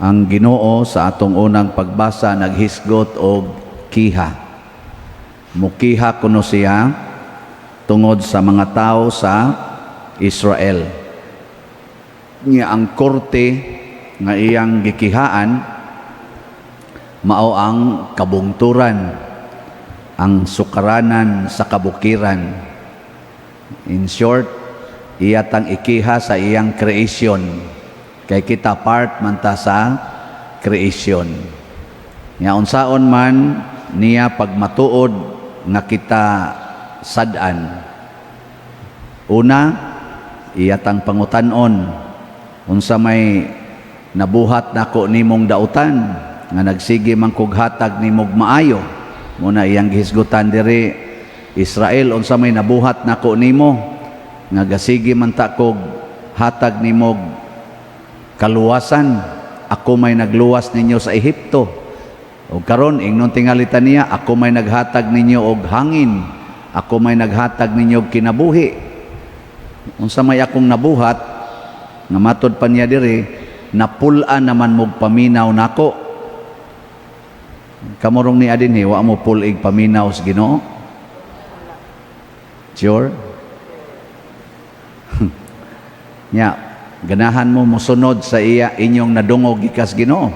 Ang Ginoo sa atong unang pagbasa naghisgot og kiha. Mukiha kuno siya tungod sa mga tao sa Israel. Nga ang korte nga iyang gikihaan mao ang kabungturan, ang sukaranan sa kabukiran. In short, iyatang ikiha sa iyang creation. Kay kita part man ta sa creation. Nya unsaon man niya pagmatuod nga kita sad-an. Una, iyatang pangutan-on unsa may nabuhat nako nimong dautan nga nagsige man kog hatag nimog maayo. Muna iyang gihisgutan diri, Israel, unsa may nabuhat nako nimo nga gasige man ta kog hatag nimog kaluwasan. Ako may nagluwas ninyo sa Ehipto. O karon ingnon tingalitan niya, ako may naghatag ninyo og hangin. Ako may naghatag ninyo og kinabuhi. Unsa may akong nabuhat nga matod pa niya diri, napul-an naman mog paminaw nako. Kamurong ni adin wa mo pulig paminaw sa Ginoo? Sure? Nya, ganahan mo mosunod sa inyong nadungog gikas Ginoo.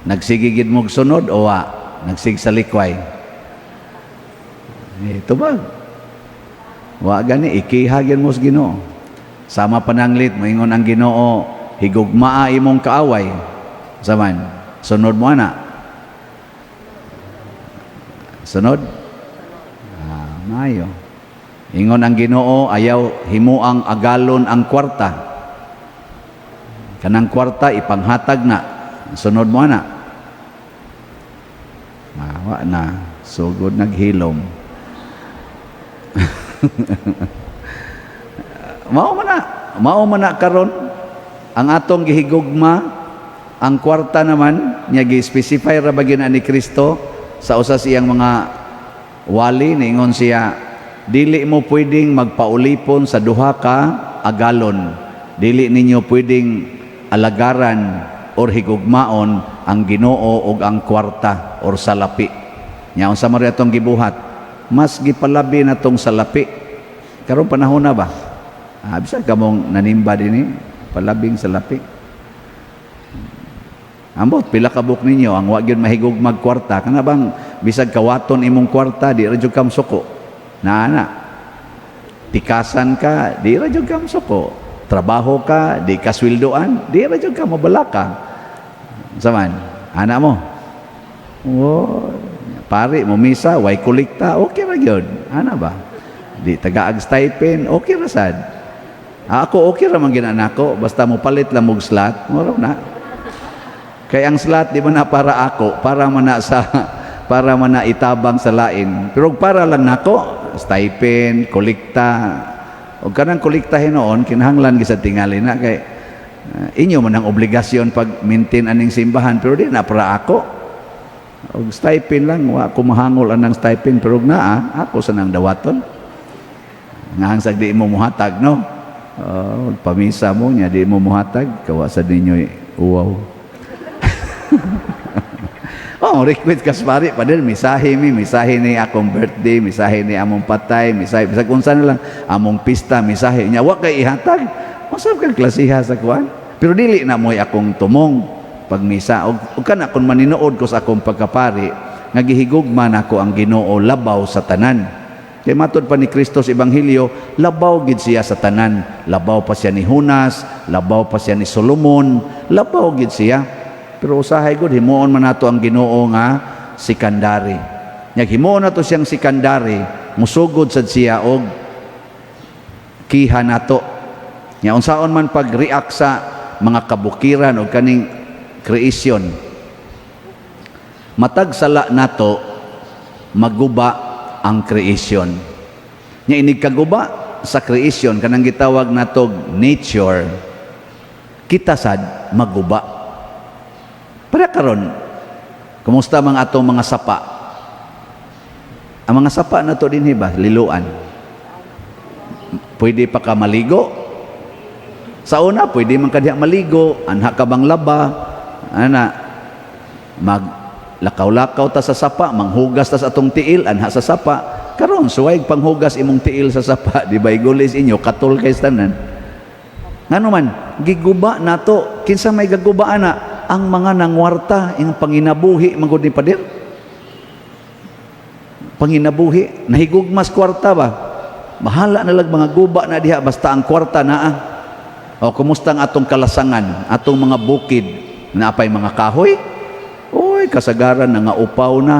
Nagsigigid mo sunod o wa? Nagsig sa likway. Ito ba? Wa gani, ikihagin mo sa Ginoo. Sama pananglit, moingon ang Ginoo, higugmaa imong kaaway. Saman, sunod mo ana. Sunod? Mayo. Ingon ang Ginoo, ayaw himuang agalon ang kwarta. Kanang kwarta ipanghatag na. Sunod mo na. Mawa na. Sugod naghilom. Mao man na karon ang atong gihigugma, ang kwarta naman nya gi-specify ra bagina ni Kristo sa usa siyang mga wali. Ningon siya, dili mo pwedeng magpaulipon sa duha ka agalon. Dili ninyo pwedeng alagaran or higugmaon ang Ginoo ug ang kwarta or salapi. Nya unsa man atong gibuhat? Mas gipalabi na tong salapi. Karon panahon na ba? Bisag kamong nanimba dinhi palabing salapi. Ambot pila ka buk ninyo ang wa gyud mahigugmag kwarta. Kana bang bisag kawaton imong kwarta di ra jud kam suko. Naana, tikasan ka, di ra jud ka masuko. Trabaho ka, di ka sweldoan, di ra jud ka mabalaka. Saman, ana mo. Oh, pare mo misa, way kolekta, okay ra gyud. Ana ba? Di tagaag stipend, okay ra sad. Ako okay ra man ginanako, basta mo palit lang og slot, moro na. Kay ang slot di ba na para ako, para man na sa para man na itabang sa lain. Pero para lang nako, stipend, kolekta. O kanang kolektahin noon, kinahanglan gisa tingali na kay inyo man ang obligasyon pag maintain aning simbahan, pero di na para ako. Og stipend lang, wa ko mahangol anang stipend, pero ako sa nang dawaton. Ngahangsag di mo muhatag, no? Pamisa mo nya di mo muhatag, kawa sa ninyo uwaw. Request kaspari padel misahe ni akong birthday, misahe ni among patay, misahe bisag unsa na lang among pista, misahe nya wa kay ihatag. Usab kag klasiha sa kuan. Pero dili na moy akong tumong pag misa og kana kun maninuod ko sa akong pagkapari nga gihigugma nako ang Ginoo labaw sa tanan. Kay matud pa ni Kristo sa Ebanghelyo, labaw gid siya sa tanan. Labaw pa siya ni Jonas, labaw pa siya ni Solomon, labaw gid siya. Pero usahay gud himuon man nato ang Ginoo nga sikandari. Nya himuon nato siyang sikandari, musugod sad siya og kiha nato. Nya unsaon man pag-react sa mga kabukiran o kaning creation. Matag sala nato maguba ang creation. Nya inig kaguba sa creation kanang gitawag natog nature. Kita sad maguba. Para karon, kumusta mga atong mga sapa? Ang mga sapa na to din ba, liluan. Pwede pa ka maligo? Sa una, pwede man ka diha maligo, anha ka bang laba, ana, maglakaw-lakaw ta sa sapa, manghugas ta sa atong tiil, anha sa sapa. Karon suway panghugas imong tiil sa sapa, di ba igulis inyo, katul kay tanan. Ngano man, giguba nato, kinsa may gaguba ana, ang mga nangwarta, ang panginabuhi, magod ni pader. Panginabuhi, nahigugmas kwarta ba? Bahala na lang mga guba na diha, basta ang kwarta naa. O kumusta ang atong kalasangan, atong mga bukid, na apay mga kahoy? Oy, kasagaran, nangaupaw na,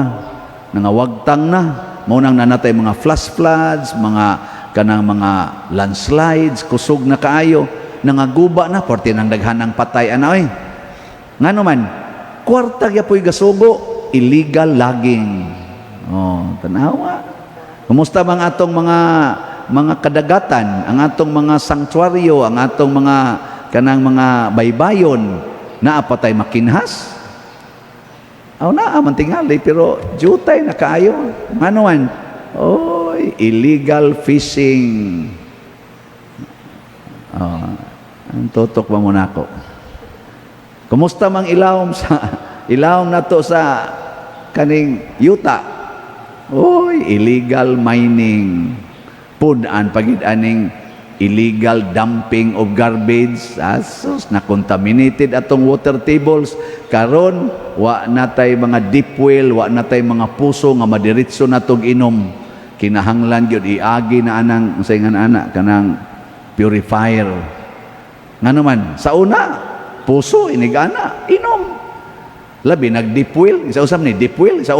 nangawagtang na, maunang nanatay mga flash floods, mga kanang mga landslides, kusog na kaayo, nangaguba na, porti nang daghanang patay, anoy. Nga naman, kwarta yapoy gasugo, illegal logging. Oh, tanawa. Kumusta bang atong mga kadagatan, ang atong mga sanctuaryo, ang atong mga kanang mga baybayon na apatay makinhas? Aw na man tingali pero jutay na kaayo. Ano man? Oy, illegal fishing. Oh, ang tutok ba muna ako? Kumusta mang ilawom nato sa kaning yuta? Oy, illegal mining. Punan pagid aning illegal dumping of garbage. Asos, na contaminated atong water tables. Karon wa natay mga deep well, wa natay mga puso nga madiretso natong inom. Kinahanglan gyud iagi na anang usayngan ana kanang purifier. Ngano man, sa una puso inigana inom. Labi nag deep well, isa usab ni deep well, isa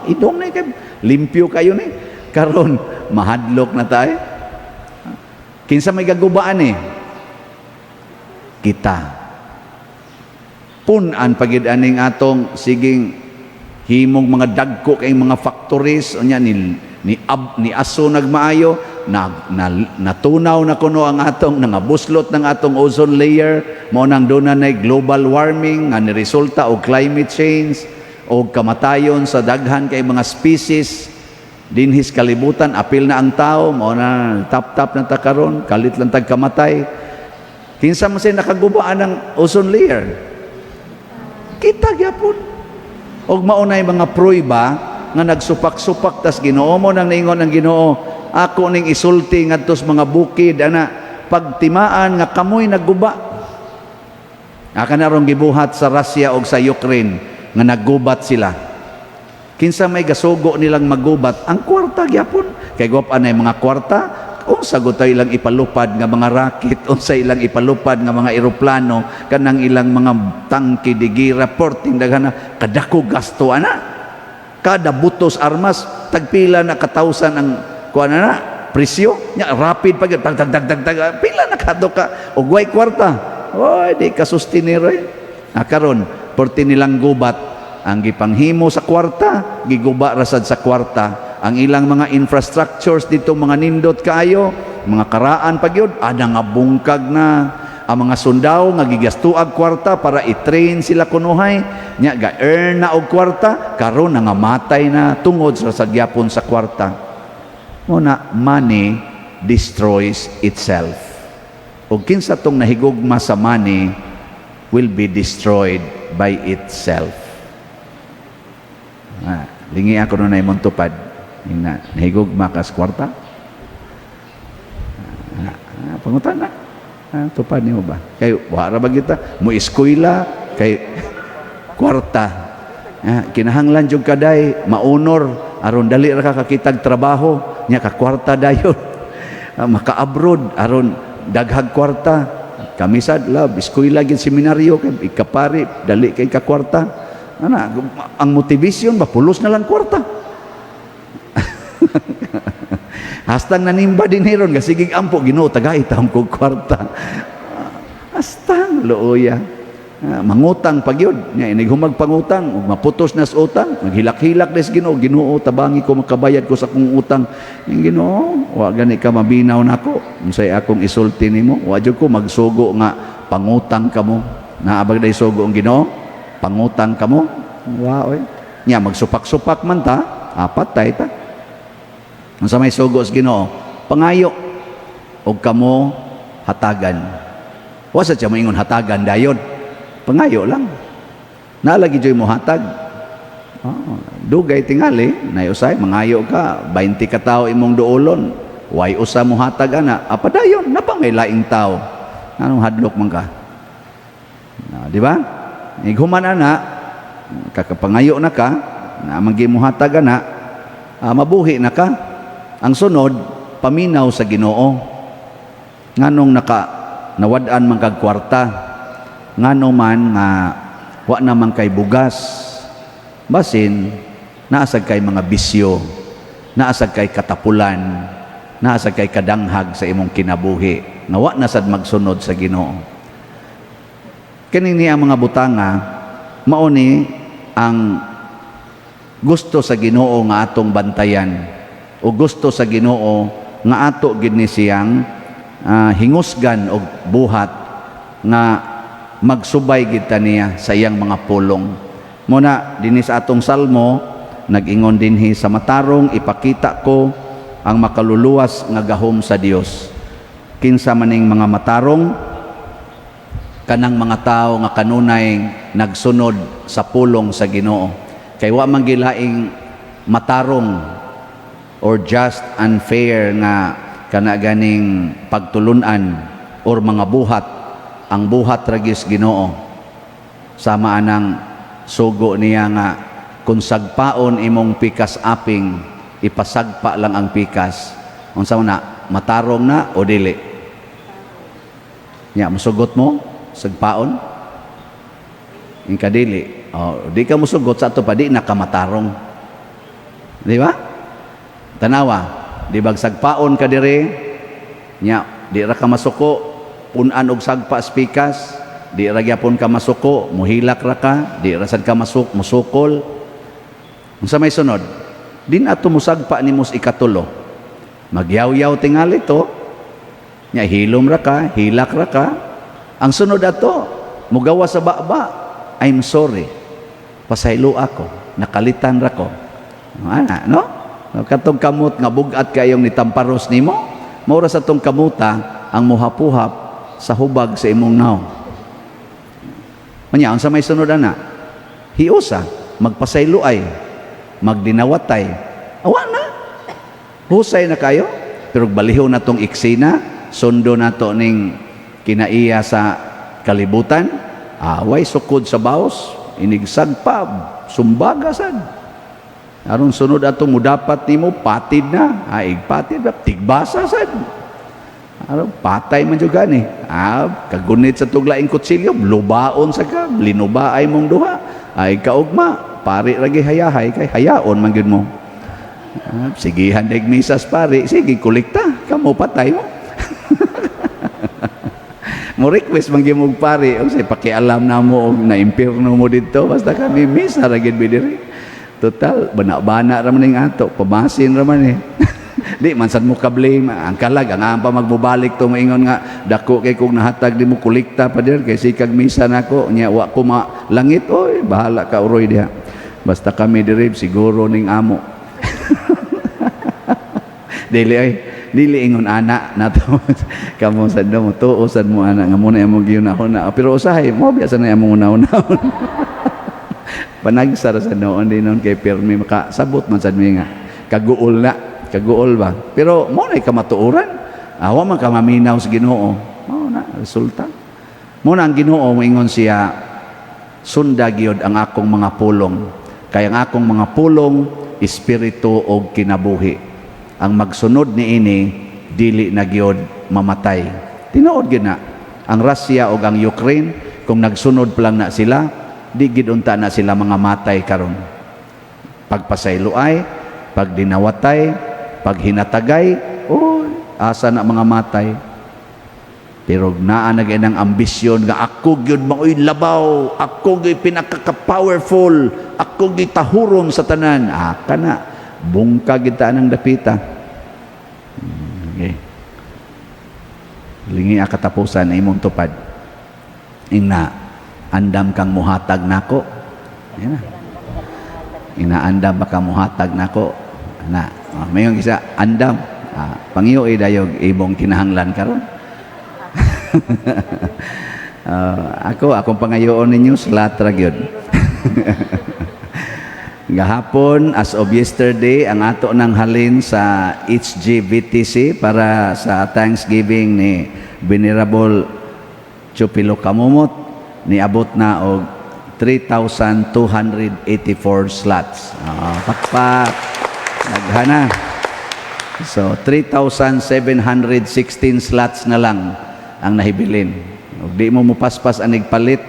inom na kay limpyo kayo ni. Karon mahadlok na tayo. Kinsa may gagubaan ni? Kita. Punan pagid aning atong siging himong mga dagko kay mga factories unya ni aso nagmaayo natunaw na kuno ang atong nangabuslot ng atong ozone layer mo nang dunay global warming nga ni resulta og climate change o kamatayon sa daghan kay mga species dinhis kalibutan. Apil na ang tao mao na tap na ta karon, kalit lang tag kamatay. Kinsa man say nakagubaan ng ozone layer? Kita gyapon. Og maunay mga prueba nga nagsupak-supak tas Ginoo mo nang ningon ang Ginoo, ako ning isulti ngadto sa mga bukid ana pagtimaan nga kamoy nagguba. Aka na rong gibuhat sa Russia og sa Ukraine nga naggubat sila. Kinsa may gasugo nilang magubat? Ang kwarta gyapon. Kay guwap anay mga kwarta, unsa gutay ilang ipalupad nga mga rocket, unsa ilang ipalupad nga mga eroplano, kanang ilang mga tangke digira, porting daghana, kadako gasto ana. Kada butos armas, tagpila na katawsan ang kuan na presyo, nya rapid pag tag pila na kadto ka og way kwarta. Oy, di ka sustinero. Karon, porti nilang gubat ang gipanghimo sa kwarta, giguba rasad sa kwarta. Ang ilang mga infrastructures dito mga nindot kaayo, mga karaan pagyud ada nga bungkag na. Ang mga sundao nga gigastuag kwarta para i-train sila kunuhay, nya ga-earn na og kwarta, karon nga matay na tungod sa sagyapon sa kwarta. Muna, money destroys itself. Og kinsa tong nahigugma sa money will be destroyed by itself. Lingi ako na imong tupad. Nahigugma ka sa kwarta. Pangutan na. Tupad niyo ba? Kay wara ba kita mo eskwela kay kwarta. Kinahanglan jud kaday maunor aron dali ra ka kakitag trabaho nya ka kwarta dayon. Maka-abroad aron daghag kwarta. Kami sad love eskwela gid seminaryo kay ikapari dali kay ka kwarta. Ana ang motivation ba pulos na lang kwarta. Hastang nanimba din hiron nga sigig ampo Ginoo tagay taong kog kwarta. Hastang looya. Mangutang pagyud nya inig humag pangutang ug maputos na sa utang, naghilak-hilak des Ginoo, Ginoo tabangi ko makabayad ko sa kong utang. Ning Ginoo, wa gani ka mabinaw nako. Unsay akong isulti nimo? Wa jud ko magsugo nga pangutang kamo. Naabag day sugo ang Ginoo? Pangutang kamo? Wa oy. Nya magsupak-supak man ta, patay ta. Ang sa may sugos Ginoo, pangayo og kamo hatagan. Wa sa siya moingon hatagan dayon. Pangayo lang. Nalagi joy mo hatag. Dugay tingali, nayusay mangayo ka, 20 ka tao imong duolon. Way usa mo hatag ana. Apa dayon? Napa may laing tao? Anong hadlok man ka? Di ba? Ighuman ana, kakapangayo na ka, na manggi mo hatag ana, mabuhi na ka. Ang sunod, paminaw sa Ginoo. Nganong nawad-an man kag kwarta, ngano man nga wa naman kay bugas, basin naasag kay mga bisyo, naasag kay katapulan, naasag kay kadanghag sa imong kinabuhi, nga wa na sad magsunod sa Ginoo. Kanini ang mga butanga mao ni ang gusto sa Ginoo nga atong bantayan, o gusto sa Ginoo nga ato gid ni siyang hingusgan og buhat nga magsubay gid ta niya sa iyang mga pulong. Muna dinhi sa atong salmo nag-ingon dinhi sa matarong ipakita ko ang makaluluwas nga gahom sa Dios. Kinsa maning mga matarong? Kanang mga tao nga kanunay nagsunod sa pulong sa Ginoo. Kay wa man gilaing matarong or just unfair nga kana ganing pagtulunan or mga buhat. Ang buhat ragis Ginoo sama anang sugo niya nga kung sagpaon imong pikas aping ipasagpa lang ang pikas. Unsa na matarong na o dili? Nya musugot mo sagpaon? Ingka dili. Di ka musugot sa ato pa di nakamatarong. Di ba? Tanawa, di bagsagpaon ka dire, nya di ra ka masuko, punan og sagpa spikas, di ra gyapon ka masuko, muhilak ra ka, di ra sad ka musukol. Unsa may sunod? Din ato musagpa nimos ikatulo. Magyaw-yaw tingali to, nya hilom ra ka, hilak ra ka. Ang sunod ato, mugawa sa baba, I'm sorry. Pasaylo ako, nakalitan ra ko. Ana, no? Katong kamot nga bugat kayong nitamparos nimo, maura sa tong kamuta ang muhapuhap sa hubag sa imong naw. Manya, ang sa may sunod ana, hiusa, magpasayloay, magdinawatay, awa na. Husay na kayo, pero baliho na tong iksina, sundo na to ning kinaiya sa kalibutan, away sukod sa baos, inigsag pa, sumbaga sad. Aron sunod ato mo dapat nimo patid na, patid na, tigbasa sad. Aron patay man jud gani. Kagunit sa tuglaing kutsilyo, lubaon sa ka, linubaay mong duha. Kaugma, pari ragi hayahay kay hayaon man gyud mo. Sige handeg misas pari, sige kolekta, kamo patay mo. Mo request man gyud mo pari, unsay pakialam namo og na impierno mo didto basta kami misa ra gyud bidiri. Total, bana-bana raman yung ato, pamasin raman eh. Di, mansan mo ka-blame, ang kalag, ang pa magbubalik to, maingon nga, dako kay kung nahatag, di mo kulikta pa dir, kay sikag misa na ko, niya, wa ko langit, oy, bahala ka, uroy diha. Basta kami dirib, siguro ning amo. Dili ingon anak na to, kamo sa mo, tuusan mo anak, nga muna yung yun ako na, pero usahay, mo, biasa na yung una-unahon. Panagsara sa noon din noon kay Permi makasabot man sad mi nga kaguol ba pero mo na kamatuoran wa man ka maminaw sa Ginoo mo na resulta mo na ang Ginoo moingon siya sunda gyud ang akong mga pulong kay ang akong mga pulong espiritu og kinabuhi ang magsunod niini dili na gyud mamatay tinuod gyud na ang Russia ug ang Ukraine kung nagsunod pa lang na sila di gid unta na sila mga matay karon. Pagpasayloay, pagdinawatay, paghinatagay, asa na mga matay. Pero naa na gyud ang ambisyon nga ako gyud maoy labaw, ako gyud pinaka-powerful, ako gyud tahuron sa tanan. Kana bungka gid ta nang dapita. Okay. Lingi katapusan imong tupad. Ina andam kang muhatag nako. Yan na. Inaandam ba kang muhatag nako? Na. Mayong isa andam. Pangyo dayog ibong kinahanglan karon. Akong pangayoon ninyo, slat ra gyud. Gahapon, as of yesterday, ang ato nang halin sa HGVTC para sa Thanksgiving ni Venerable Chupilo Kamumot, niabot na og 3,284 slots. Pakpak, naghana. So, 3,716 slots na lang ang nahibilin. O, di mo mupaspas anig palit,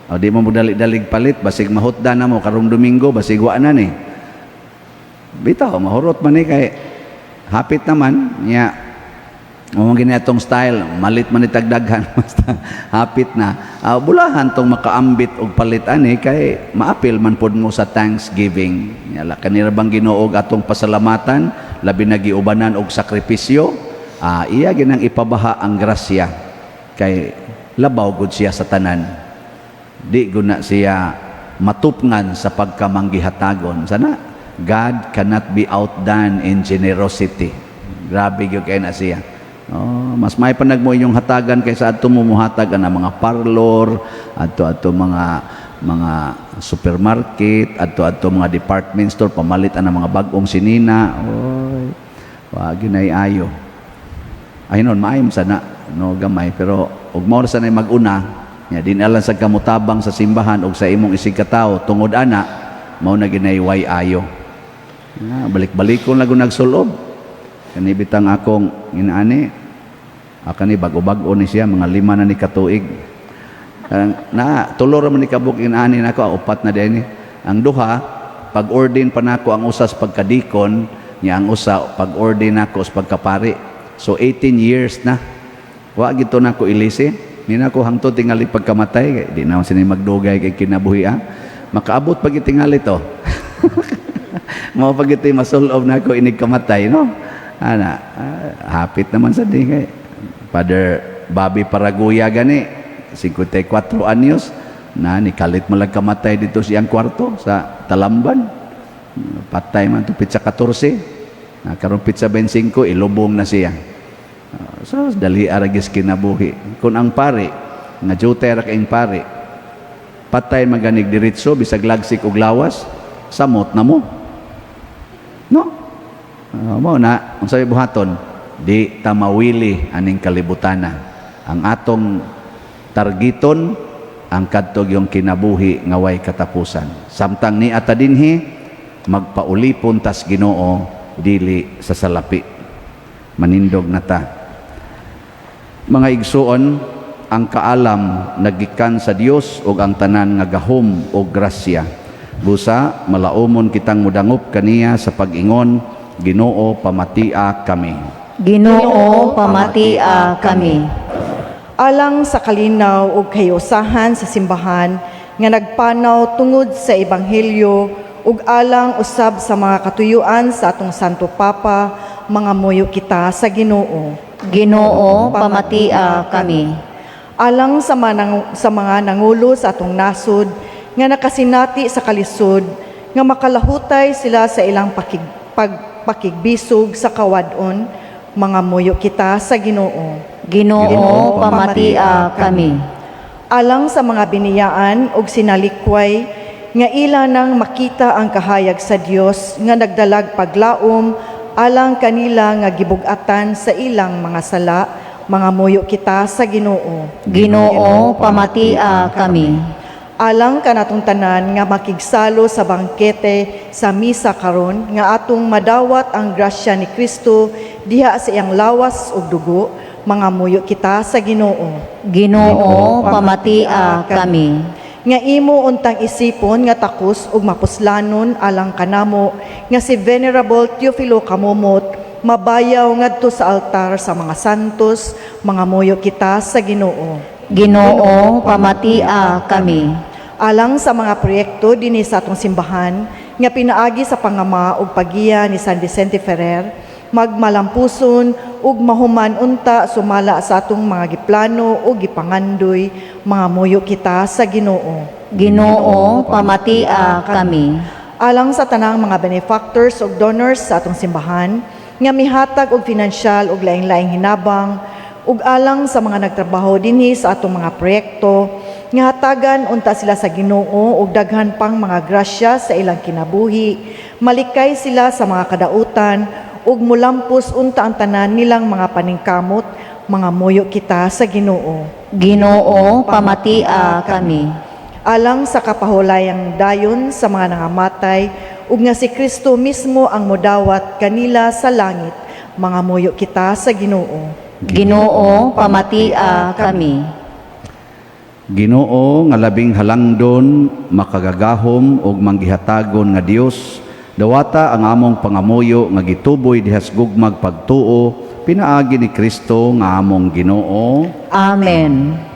o di mo dali-dalig palit, basig mahutda na mo, karong Domingo, basig wa na ni. Bitaw, mahurot man ni kay hapit naman, niya, gini atong style, malit man itagdaghan, basta hapit na. Bulahan tong makaambit og palit ani kay maapil man pod mo sa Thanksgiving. Yala kanira bang Ginoo atong pasalamatan, labi na giubanan og sakripisyo, iya ginang ipabaha ang grasya kay labaw gud siya sa tanan. Di guna siya matupngan sa pagkamanggihatagon. Sana God cannot be outdone in generosity. Grabe gyud kay na siya. Mas may panagmo inyong hatagan kaysa adto mo muhatag ang mga parlor, adto mga supermarket, adto mga department store, pamalit ang mga bagong sinina. Oy, wa ginay ayo. Aynon maayom sana no gamay pero ug mao sa nay mag-una, nya dinalan sa kamutabang sa simbahan ug sa imong isig katawo tungod ana mao na ginay way ayo. Balik-balikon lago nagsulob. Kani bitang akong inaani, akani bago-bago ni siya, mga 5 na ni katuig. Na tulo ra man ni kabuk inaani nako, 4 na din ni. Ang duha pag-ordain pa nako ang usas pagkadikon, nya ang usa pag-ordain nako sa pagkapari. So 18 years na. Wa gito nako ilisi. Ni nako hangtod tingali pagkamatay kay di na sini magdugay kay kinabuhi. Makaabot pag tingali to. Mao pag iti masulob nako inig kamatay no. Ana, hapit naman sa di kay Father Bobby Paraguya gani 54 anyos na nikalit mo lang kamatay dito siyang kwarto sa Talamban. Patay man to pitsa 14. Karon pitsa 25 ilubong na siya. So dali aragis kinabuhi. Kung ang pari nga juter kaing pari patay maganig diretso bisag lagsik og lawas, samot na mo. No? Mao na unsay buhaton, di tamawili aning kalibutana. Ang atong targiton ang kadtog yung kinabuhi nga way katapusan. Samtang ni ata dinhi magpaulipon tas Ginoo dili sa salapi. Manindog na ta. Mga igsuon, ang kaalam nagikan sa Dios ug ang tanan nga gahom ug grasya. Busa malaumon kitang mudangop kaniya sa pag-ingon, Ginoo pamatia kami. Ginoo pamatia kami. Alang sa kalinaw ug kayusahan sa simbahan nga nagpanaw tungod sa ebanghelyo ug alang usab sa mga katuyuan sa atong Santo Papa, mga muyo kita sa Ginoo. Ginoo pamatia kami. Alang sa mga nangulo sa atong nasod nga nakasinati sa kalisod nga makalahutay sila sa ilang pakigbisog sa kawadon, mga muyo kita sa Ginoo. Ginoo pamatia kami. Alang sa mga biniyaan ug sinalikway nga ila nang makita ang kahayag sa Dios nga nagdalag paglaom alang kanila nga gibug-atan sa ilang mga sala, mga muyo kita sa Ginoo. Ginoo pamatia kami. Alang kanatong tanan nga makigsalo sa bangkete sa misa karon nga atong madawat ang grasya ni Kristo diha sa iyang lawas ug dugo, mga muyo kita sa Ginoo. Ginoo pamatia kami. Nga imo untang isipon nga takos ug mapuslanon alang kanamo nga si Venerable Teofilo Kamumot mabayaw ngadto sa altar sa mga santos, mga muyo kita sa Ginoo. Ginoo pamatia kami. Alang sa mga proyekto dinhi sa atong simbahan nga pinaagi sa pangama ug pagiya ni San Vicente Ferrer, magmalampuson ug mahuman unta sumala sa atong mga giplano ug gipangandoy, mga muyo kita sa Ginoo. Ginoo pamatia kami. Alang sa tanang mga benefactors ug donors sa atong simbahan nga mihatag og pinansyal ug laing-laing hinabang, ug alang sa mga nagtrabaho dinhi sa atong mga proyekto nga hatagan unta sila sa Ginoo ug daghan pang mga grasya sa ilang kinabuhi, malikay sila sa mga kadautan ug mulampos unta ang tanan nilang mga paningkamot, mga muyo kita sa Ginoo. Ginoo, pamatia kami. Alang sa kapahulayang dayon sa mga nangamatay ug nga si Kristo mismo ang modawat kanila sa langit, mga muyo kita sa Ginoo. Ginoo, pamatia kami. Ginoo nga labing halangdon, makagagahom ug manggihatagon nga Dios, dawata ang among pangamuyo nga gituboy dihas gugmag pagtuo, pinaagi ni Kristo nga among Ginoo. Amen.